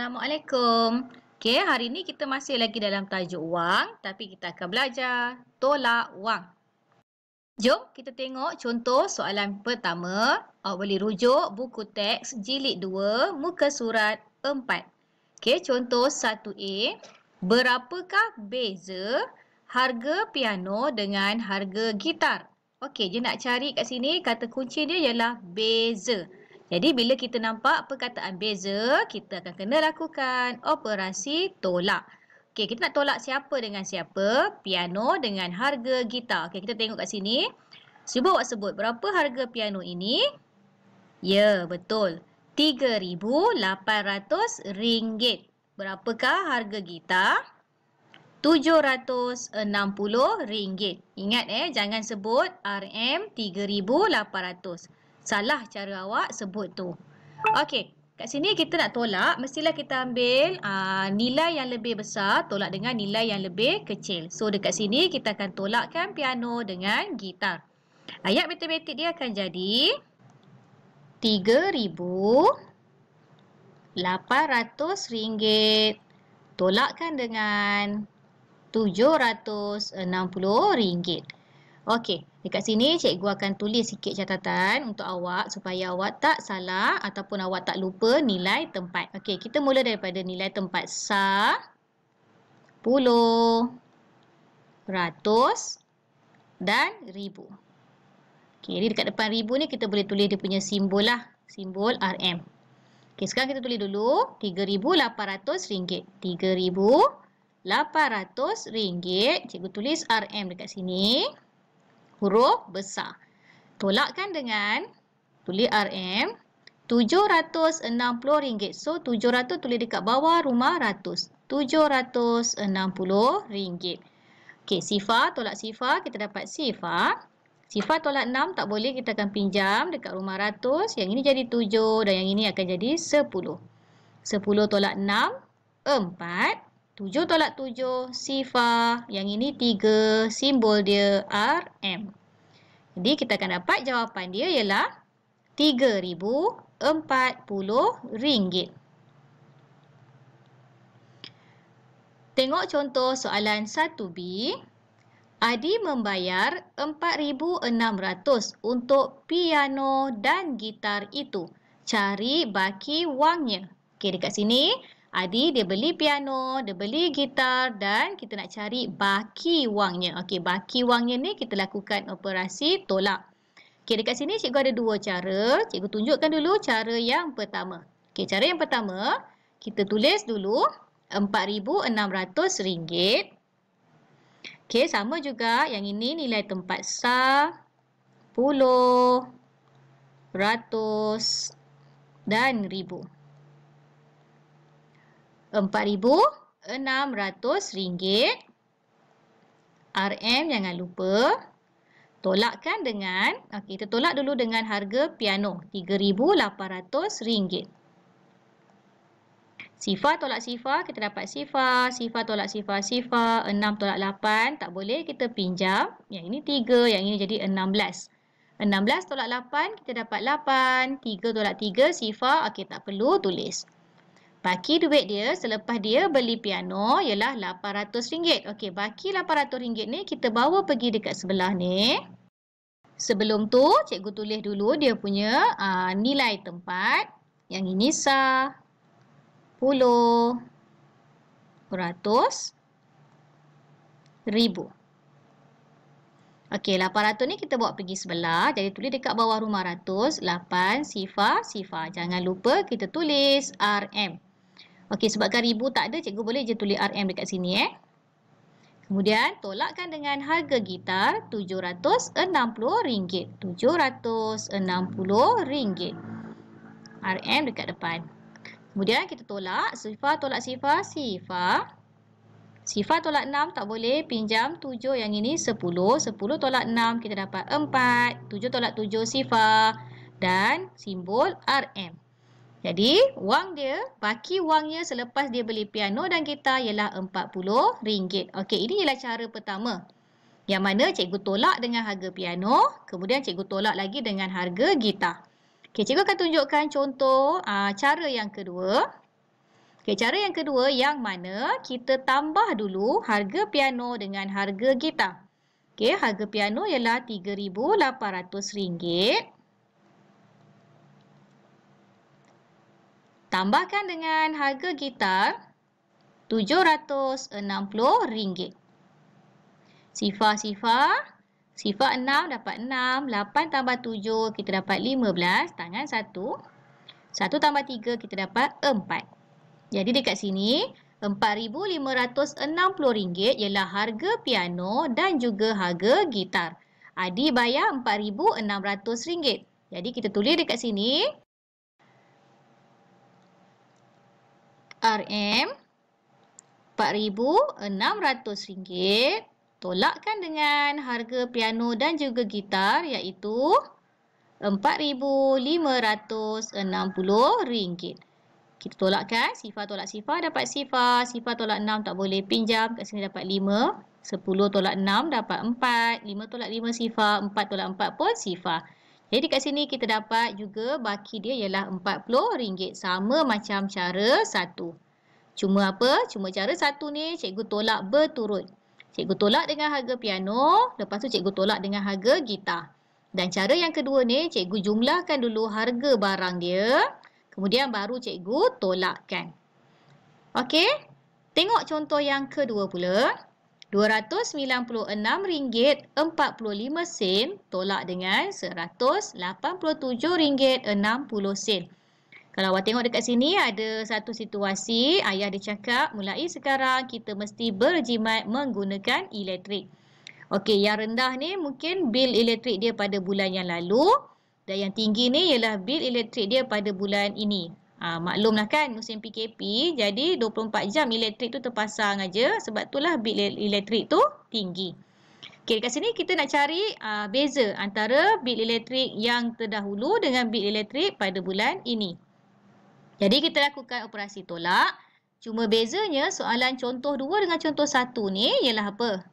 Assalamualaikum. Okey, hari ni kita masih lagi dalam tajuk wang, tapi kita akan belajar tolak wang. Jom kita tengok contoh soalan pertama. Awak boleh rujuk buku teks jilid 2, muka surat 4. Okey, contoh 1A. Berapakah beza harga piano dengan harga gitar? Okey, dia nak cari kat sini, kata kunci dia ialah beza. Jadi, bila kita nampak perkataan beza, kita akan kena lakukan operasi tolak. Okey, kita nak tolak siapa dengan siapa? Piano dengan harga gitar. Okey, kita tengok kat sini. Cuba awak sebut berapa harga piano ini? Ya, betul. RM3,800. Berapakah harga gitar? RM760. Ingat jangan sebut RM3,800. Salah cara awak sebut tu. Okey, kat sini kita nak tolak, mestilah kita ambil nilai yang lebih besar tolak dengan nilai yang lebih kecil. So dekat sini kita akan tolakkan piano dengan gitar. Ayat matematik dia akan jadi RM3,800 tolakkan dengan RM760. Okey, dekat sini cikgu akan tulis sikit catatan untuk awak supaya awak tak salah ataupun awak tak lupa nilai tempat. Okey, kita mula daripada nilai tempat sa, puluh, ratus dan ribu. Okey, jadi dekat depan ribu ni kita boleh tulis dia punya simbol lah, simbol RM. Okey, sekarang kita tulis dulu RM3,800. RM3,800. Cikgu tulis RM dekat sini. Huruf besar. Tolakkan dengan tulis RM RM760. So 700 tulis dekat bawah rumah ratus. RM760. Okey, sifar tolak sifar, kita dapat sifar. Sifar tolak 6 tak boleh, kita akan pinjam dekat rumah ratus. Yang ini jadi 7 dan yang ini akan jadi 10. 10 tolak 6, 4. 7 tolak 7, sifar. Yang ini 3, simbol dia RM. Jadi kita akan dapat jawapan dia ialah RM3,040. Tengok contoh soalan 1B. Adi membayar RM4,600 untuk piano dan gitar itu. Cari baki wangnya. Okey, dekat sini Adi dia beli piano, dia beli gitar dan kita nak cari baki wangnya. Okey, baki wangnya ni kita lakukan operasi tolak. Okey, dekat sini cikgu ada dua cara. Cikgu tunjukkan dulu cara yang pertama. Okey, cara yang pertama, kita tulis dulu RM4,600. Okey, sama juga yang ini nilai tempat sa, puluh, ratus dan ribu. RM4,600. RM jangan lupa. Tolakkan dengan, kita tolak dulu dengan harga piano, RM3,800. Sifar tolak sifar, kita dapat sifar. Sifar tolak sifar, sifar. 6 tolak 8, tak boleh, kita pinjam. Yang ini 3, yang ini jadi 16. 16 tolak 8, kita dapat 8. 3 tolak 3, sifar. Okey, tak perlu tulis. Baki duit dia selepas dia beli piano ialah RM800. Okey, baki RM800 ni kita bawa pergi dekat sebelah ni. Sebelum tu, cikgu tulis dulu dia punya nilai tempat. Yang ini sa, puluh, ratus, ribu. Okey, 800 ni kita bawa pergi sebelah. Jadi tulis dekat bawah rumah ratus. 8, sifar, sifar. Jangan lupa kita tulis RM. Okey, sebabkan ribu tak ada, cikgu boleh je tulis RM dekat sini. Kemudian, tolakkan dengan harga gitar RM760. RM760. RM dekat depan. Kemudian, kita tolak. Sifar tolak sifar, sifar. Sifar tolak 6 tak boleh, pinjam 7, yang ini 10. 10 tolak 6, kita dapat 4. 7 tolak 7, sifar. Dan simbol RM. Jadi, wang dia, baki wangnya selepas dia beli piano dan gitar ialah RM40. Okey, ini ialah cara pertama. Yang mana cikgu tolak dengan harga piano, kemudian cikgu tolak lagi dengan harga gitar. Okey, cikgu akan tunjukkan contoh cara yang kedua. Okey, Okey, cara yang kedua yang mana kita tambah dulu harga piano dengan harga gitar. Okey, harga piano ialah RM3,800. Tambahkan dengan harga gitar RM760. Sifar-sifar. Sifar 6 dapat 6. 8 tambah 7 kita dapat 15. Tangan 1. 1 tambah 3 kita dapat 4. Jadi dekat sini RM4,560 ialah harga piano dan juga harga gitar. Adi bayar RM4,600. Jadi kita tulis dekat sini RM RM4,600 tolakkan dengan harga piano dan juga gitar iaitu RM4,560. Kita tolakkan, sifar tolak sifar dapat sifar, sifar tolak 6 tak boleh pinjam, kat sini dapat 5, 10 tolak 6 dapat 4, 5 tolak 5 sifar, 4 tolak 4 pun sifar. Jadi kat sini kita dapat juga baki dia ialah RM40, sama macam cara 1. Cuma apa? Cuma cara 1 ni cikgu tolak berturut. Cikgu tolak dengan harga piano, lepas tu cikgu tolak dengan harga gitar. Dan cara yang kedua ni cikgu jumlahkan dulu harga barang dia, kemudian baru cikgu tolakkan. Okey, tengok contoh yang kedua pula. RM296.45 tolak dengan RM187.60. Kalau awak tengok dekat sini ada satu situasi, ayah dia cakap mulai sekarang kita mesti berjimat menggunakan elektrik. Okey, yang rendah ni mungkin bil elektrik dia pada bulan yang lalu dan yang tinggi ni ialah bil elektrik dia pada bulan ini. Maklumlah kan musim PKP, jadi 24 jam elektrik tu terpasang aja, sebab itulah bil elektrik tu tinggi. Okey, dekat sini kita nak cari beza antara bil elektrik yang terdahulu dengan bil elektrik pada bulan ini. Jadi kita lakukan operasi tolak. Cuma bezanya soalan contoh 2 dengan contoh 1 ni ialah apa?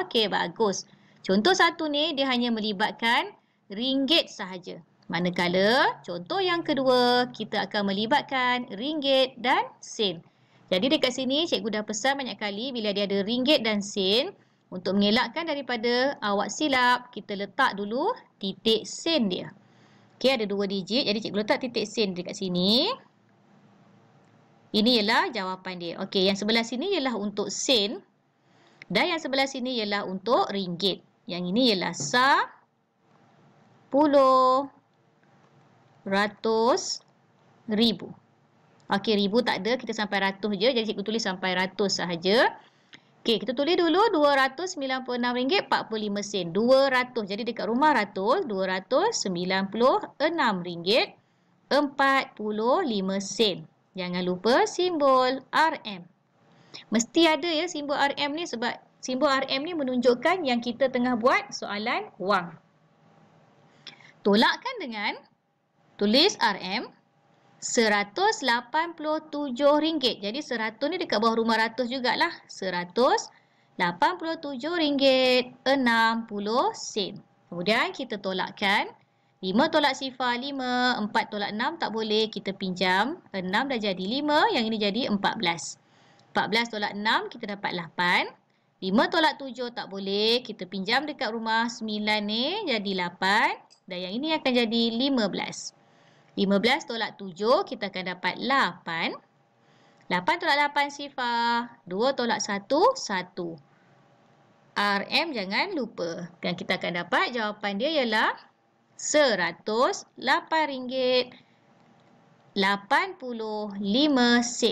Okey, bagus. Contoh 1 ni dia hanya melibatkan ringgit sahaja. Manakala contoh yang kedua kita akan melibatkan ringgit dan sen. Jadi dekat sini cikgu dah pesan banyak kali bila dia ada ringgit dan sen, untuk mengelakkan daripada awak silap, kita letak dulu titik sen dia. Okey, ada 2 digit. Jadi cikgu letak titik sen dekat sini. Ini ialah jawapan dia. Okey, yang sebelah sini ialah untuk sen dan yang sebelah sini ialah untuk ringgit. Yang ini ialah sa, puluh, ratus, ribu. Okey, ribu tak ada, kita sampai ratus je. Jadi cikgu tulis sampai ratus sahaja. Okey, kita tulis dulu RM296.45. 200. Jadi dekat rumah ratus, RM296.45. Jangan lupa simbol RM. Mesti ada ya simbol RM ni sebab simbol RM ni menunjukkan yang kita tengah buat soalan wang. Tolakkan dengan tulis RM RM187. Jadi 100 ni dekat bawah rumah ratus jugalah. RM187.60. Kemudian kita tolakkan. 5 tolak sifar 5, 4 tolak 6 tak boleh, kita pinjam. 6 dah jadi 5, yang ini jadi 14. 14 tolak 6 kita dapat 8. 5 tolak 7 tak boleh, kita pinjam dekat rumah 9 ni jadi 8. Dan yang ini akan jadi 15. 15 tolak 7 kita akan dapat 8. 8 tolak 8 sifar. 2 tolak 1, 1. RM jangan lupa. Dan kita akan dapat jawapan dia ialah RM108.85.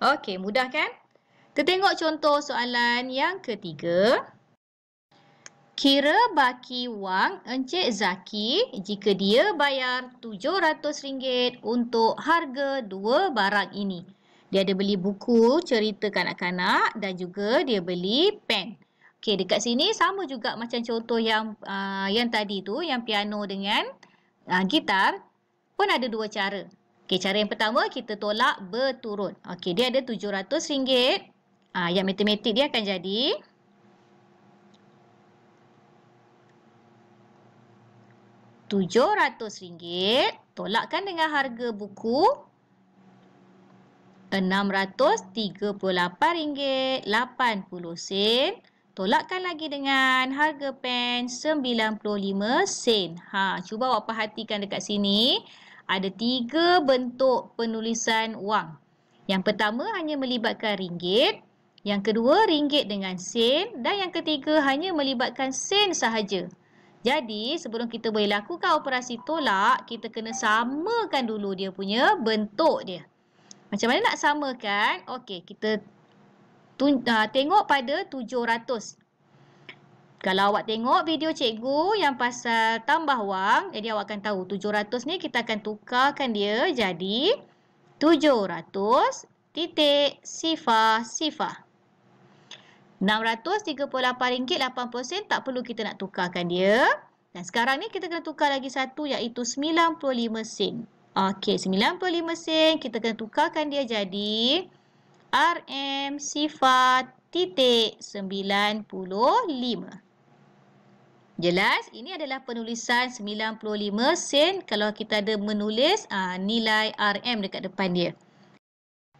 Okey, mudah kan? Kita tengok contoh soalan yang ketiga. Kira baki wang Encik Zaki jika dia bayar RM700 untuk harga 2 barang ini. Dia ada beli buku cerita kanak-kanak dan juga dia beli pen. Okey, dekat sini sama juga macam contoh yang tadi tu, yang piano dengan gitar pun ada 2 cara. Okey, cara yang pertama kita tolak berturut. Okey, dia ada RM700. Yang matematik dia akan jadi RM700 tolakkan dengan harga buku RM638.80. Tolakkan lagi dengan harga pen 95 sen. Cuba awak perhatikan dekat sini. Ada 3 bentuk penulisan wang. Yang pertama hanya melibatkan ringgit. Yang kedua ringgit dengan sen. Dan yang ketiga hanya melibatkan sen sahaja. Jadi, sebelum kita boleh lakukan operasi tolak, kita kena samakan dulu dia punya bentuk dia. Macam mana nak samakan? Okey, kita tengok pada 700. Kalau awak tengok video cikgu yang pasal tambah wang, jadi awak akan tahu 700 ni kita akan tukarkan dia jadi 700 titik sifar sifar. RM638.80 tak perlu kita nak tukarkan dia. Dan sekarang ni kita kena tukar lagi satu iaitu 95 sen. Okey, 95 sen kita kena tukarkan dia jadi RM sifar titik 95. Jelas? Ini adalah penulisan 95 sen kalau kita ada menulis nilai RM dekat depan dia.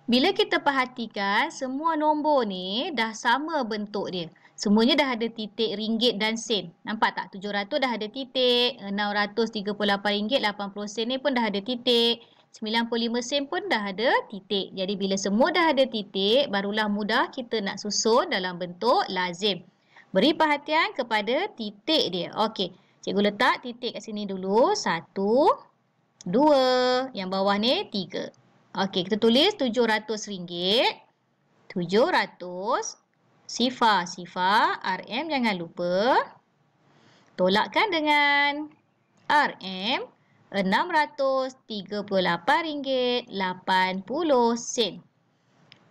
Bila kita perhatikan, semua nombor ni dah sama bentuk dia. Semuanya dah ada titik ringgit dan sen. Nampak tak? 700 dah ada titik. RM638.80 ni pun dah ada titik. 95 sen pun dah ada titik. Jadi bila semua dah ada titik, barulah mudah kita nak susun dalam bentuk lazim. Beri perhatian kepada titik dia. Okey, cikgu letak titik kat sini dulu. 1, 2. Yang bawah ni 3. Okey, kita tulis RM700. 700 sifar RM jangan lupa. Tolakkan dengan RM RM638.80.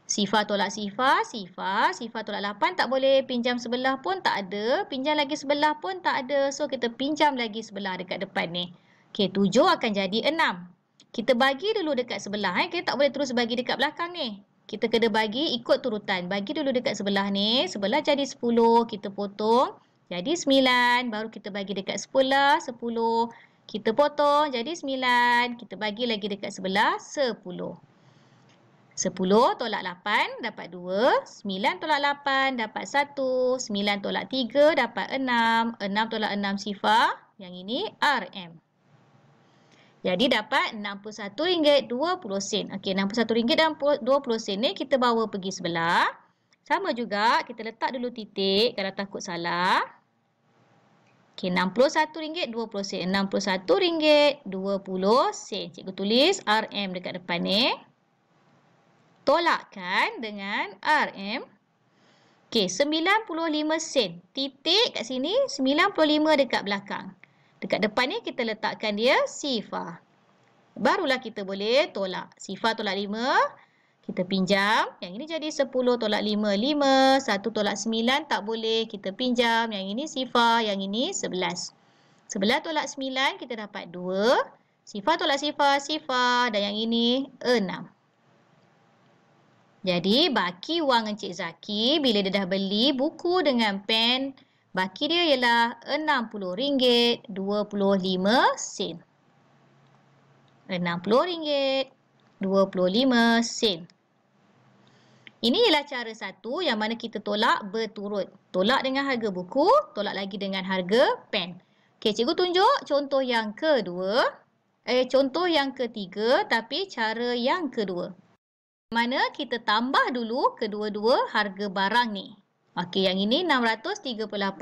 Sifar tolak sifar, sifar tolak 8 tak boleh. Pinjam sebelah pun tak ada. Pinjam lagi sebelah pun tak ada. So, kita pinjam lagi sebelah dekat depan ni. Okey, 7 akan jadi 6. Kita bagi dulu dekat sebelah. Kita tak boleh terus bagi dekat belakang ni. Kita kena bagi ikut turutan. Bagi dulu dekat sebelah ni. Sebelah jadi 10. Kita potong. Jadi 9. Baru kita bagi dekat sebelah 10. Kita potong. Jadi 9. Kita bagi lagi dekat sebelah 10. 10 tolak 8 dapat 2. 9 tolak 8 dapat 1. 9 tolak 3 dapat 6. 6 tolak 6 sifar. Yang ini RM. Jadi dapat RM61.20. Okey, RM61.20 ni kita bawa pergi sebelah. Sama juga, kita letak dulu titik kalau takut salah. Okey, RM61.20. RM61.20. Cikgu tulis RM dekat depan ni. Tolakkan dengan RM. Okey, 95 sen. Titik kat sini, 95 dekat belakang. Dekat depan ni kita letakkan dia sifar. Barulah kita boleh tolak. Sifar tolak 5. Kita pinjam. Yang ini jadi 10 tolak 5. 5. 1 tolak 9 tak boleh. Kita pinjam. Yang ini sifar. Yang ini 11. 11 tolak 9 kita dapat 2. Sifar tolak sifar. Sifar. Dan yang ini 6. Jadi baki wang Encik Zaki bila dia dah beli buku dengan pen. Baki dia ialah RM60.25. RM60.25. Ini ialah cara satu yang mana kita tolak berturut. Tolak dengan harga buku, tolak lagi dengan harga pen. Okey, cikgu tunjuk contoh yang kedua. Contoh yang ketiga tapi cara yang kedua. Mana kita tambah dulu kedua-dua harga barang ni. Okey, yang ini RM638.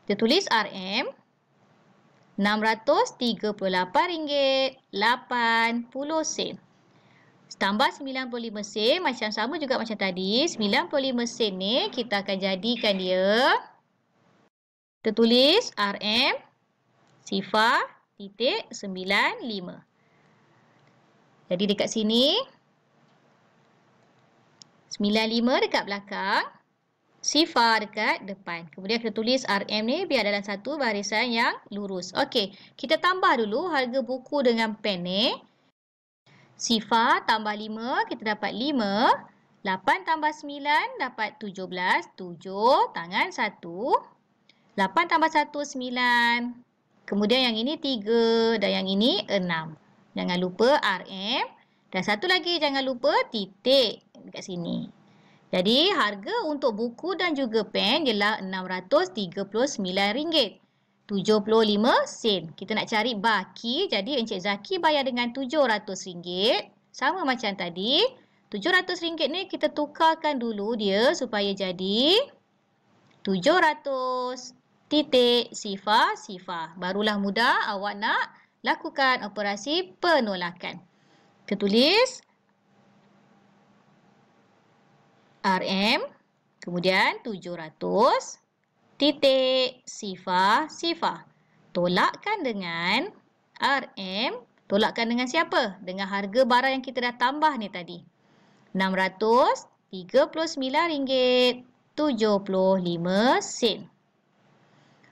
Kita tulis RM. RM638.80. Tambah 95 sen. Macam sama juga macam tadi. 95 sen ni kita akan jadikan dia. Kita tulis RM. Sifar titik 95. Jadi dekat sini. 95 dekat belakang, sifar dekat depan. Kemudian kita tulis RM ni biar dalam satu barisan yang lurus. Okey, kita tambah dulu harga buku dengan pen ni. Sifar tambah 5, kita dapat 5. 8 tambah 9 dapat 17. 7, tangan 1. 8 tambah 1, 9. Kemudian yang ini 3 dan yang ini 6. Jangan lupa RM. Dan satu lagi jangan lupa titik dekat sini. Jadi harga untuk buku dan juga pen ialah RM639.75 sen. Kita nak cari baki, jadi Encik Zaki bayar dengan RM700. Sama macam tadi, RM700 ni kita tukarkan dulu dia supaya jadi 700 titik sifar. Barulah mudah awak nak lakukan operasi penolakan. Kita tulis RM, kemudian 700 titik sifar. Tolakkan dengan RM. Tolakkan dengan siapa? Dengan harga barang yang kita dah tambah ni tadi. RM639.75.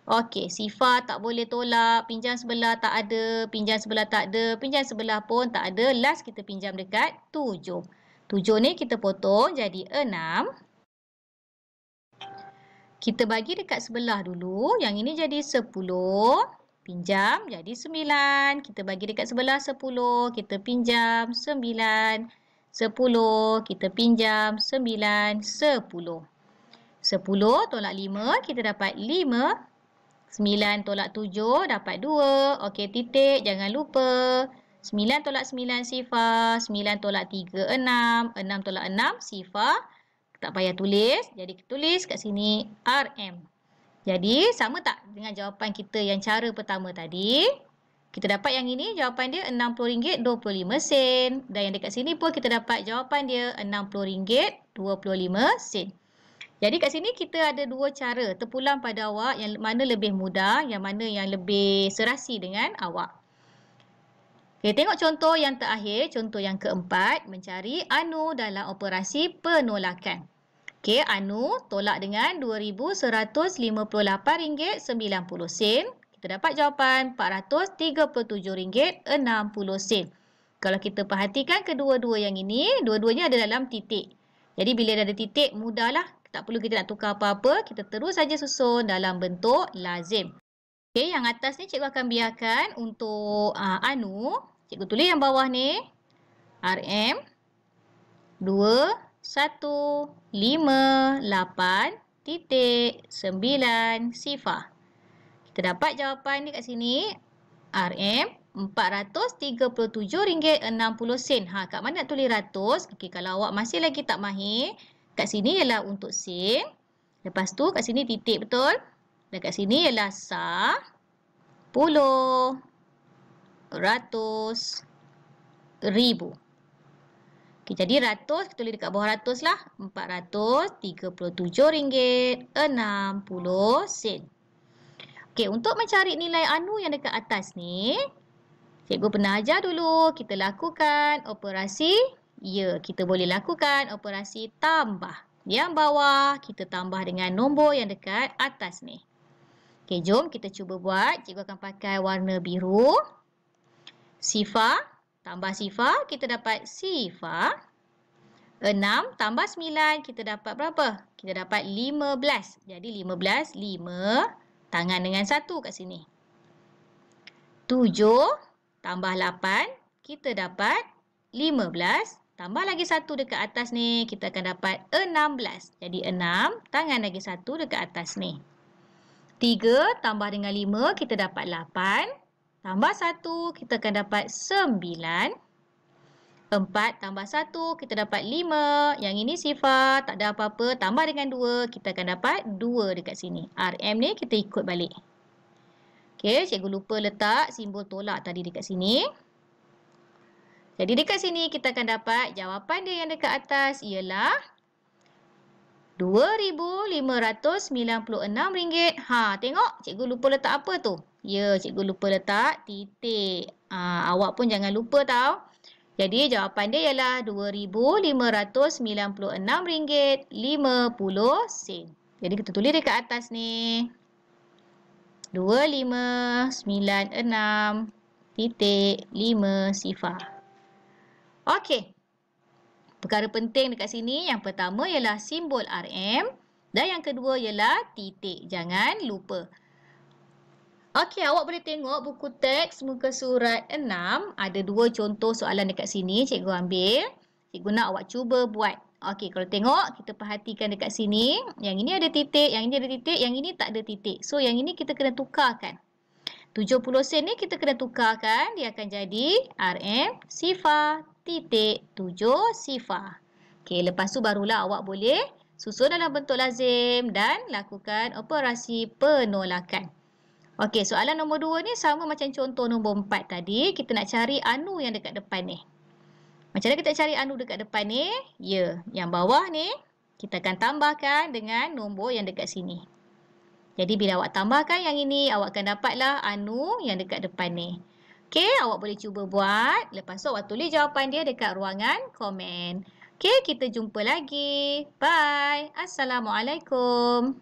Okey, sifar tak boleh tolak. Pinjam sebelah tak ada. Pinjam sebelah tak ada. Pinjam sebelah pun tak ada. Last kita pinjam dekat 7. 7 ni kita potong jadi 6. Kita bagi dekat sebelah dulu. Yang ini jadi 10. Pinjam jadi 9. Kita bagi dekat sebelah 10. Kita pinjam 9. 10. Kita pinjam 9. 10. 10 tolak 5. Kita dapat 5. 9 tolak 7 dapat 2. Okey, titik. Jangan lupa. 9 tolak 9 sifar. 9 tolak 3 6. 6 tolak 6 sifar. Tak payah tulis. Jadi kita tulis kat sini RM. Jadi sama tak dengan jawapan kita yang cara pertama tadi? Kita dapat yang ini jawapan dia RM60.25. Dan yang dekat sini pun kita dapat jawapan dia RM60.25. Jadi kat sini kita ada dua cara terpulang pada awak, yang mana lebih mudah, yang mana yang lebih serasi dengan awak. Okay, tengok contoh yang terakhir, contoh yang keempat, mencari anu dalam operasi penolakan. Okay, anu tolak dengan RM2,158.90. Kita dapat jawapan RM437.60. Kalau kita perhatikan kedua-dua yang ini, dua-duanya ada dalam titik. Jadi bila ada titik, mudahlah. Tak perlu kita nak tukar apa-apa. Kita terus saja susun dalam bentuk lazim. Okay, yang atas ni cikgu akan biarkan untuk anu. Cikgu tulis yang bawah ni. RM 2158.9 sifar. Kita dapat jawapan ni kat sini. RM RM437.60. Kat mana nak tulis ratus? Okey, kalau awak masih lagi tak mahir, kat sini ialah untuk sen. Lepas tu kat sini titik, betul? Dan kat sini ialah sa, puluh, ratus, ribu. Okey, jadi ratus, kita tulis dekat bawah ratus lah. RM437.60. Okey, untuk mencari nilai anu yang dekat atas ni, cikgu pernah ajar dulu, kita lakukan operasi, ya, kita boleh lakukan operasi tambah. Yang bawah, kita tambah dengan nombor yang dekat atas ni. Okey, jom kita cuba buat. Cikgu akan pakai warna biru. Sifar, tambah sifar, kita dapat sifar. 6 tambah 9, kita dapat berapa? Kita dapat 15. Jadi 15, 5, tangan dengan 1 kat sini. 7 tambah 8, kita dapat 15. Tambah lagi 1 dekat atas ni, kita akan dapat 16. Jadi 6, tangan lagi 1 dekat atas ni. 3 tambah dengan 5, kita dapat 8. Tambah 1, kita akan dapat 9. 4 tambah 1, kita dapat 5. Yang ini sifar, tak ada apa-apa. Tambah dengan 2, kita akan dapat 2 dekat sini. RM ni kita ikut balik. Okey, cikgu lupa letak simbol tolak tadi dekat sini. Jadi dekat sini kita akan dapat jawapan dia yang dekat atas ialah RM2,596. Tengok cikgu lupa letak apa tu? Ya, cikgu lupa letak titik. Awak pun jangan lupa tau. Jadi jawapan dia ialah RM2,596.50. Jadi kita tulis dekat atas ni. 2596.5 sifar. Okey. Perkara penting dekat sini, yang pertama ialah simbol RM dan yang kedua ialah titik. Jangan lupa. Okey, awak boleh tengok buku teks muka surat 6. Ada 2 contoh soalan dekat sini. Cikgu ambil. Cikgu nak awak cuba buat. Okey, kalau tengok, kita perhatikan dekat sini. Yang ini ada titik, yang ini ada titik, yang ini tak ada titik. So, yang ini kita kena tukarkan. 70 sen ni kita kena tukarkan. Dia akan jadi RM sifar titik 7 sifar. Okey, lepas tu barulah awak boleh susun dalam bentuk lazim dan lakukan operasi penolakan. Okey, soalan nombor 2 ni sama macam contoh nombor 4 tadi. Kita nak cari anu yang dekat depan ni. Macam mana kita cari anu dekat depan ni? Ya, yang bawah ni kita akan tambahkan dengan nombor yang dekat sini. Jadi bila awak tambahkan yang ini, awak akan dapatlah anu yang dekat depan ni. Okey, awak boleh cuba buat. Lepas tu awak tulis jawapan dia dekat ruangan komen. Okey, kita jumpa lagi. Bye. Assalamualaikum.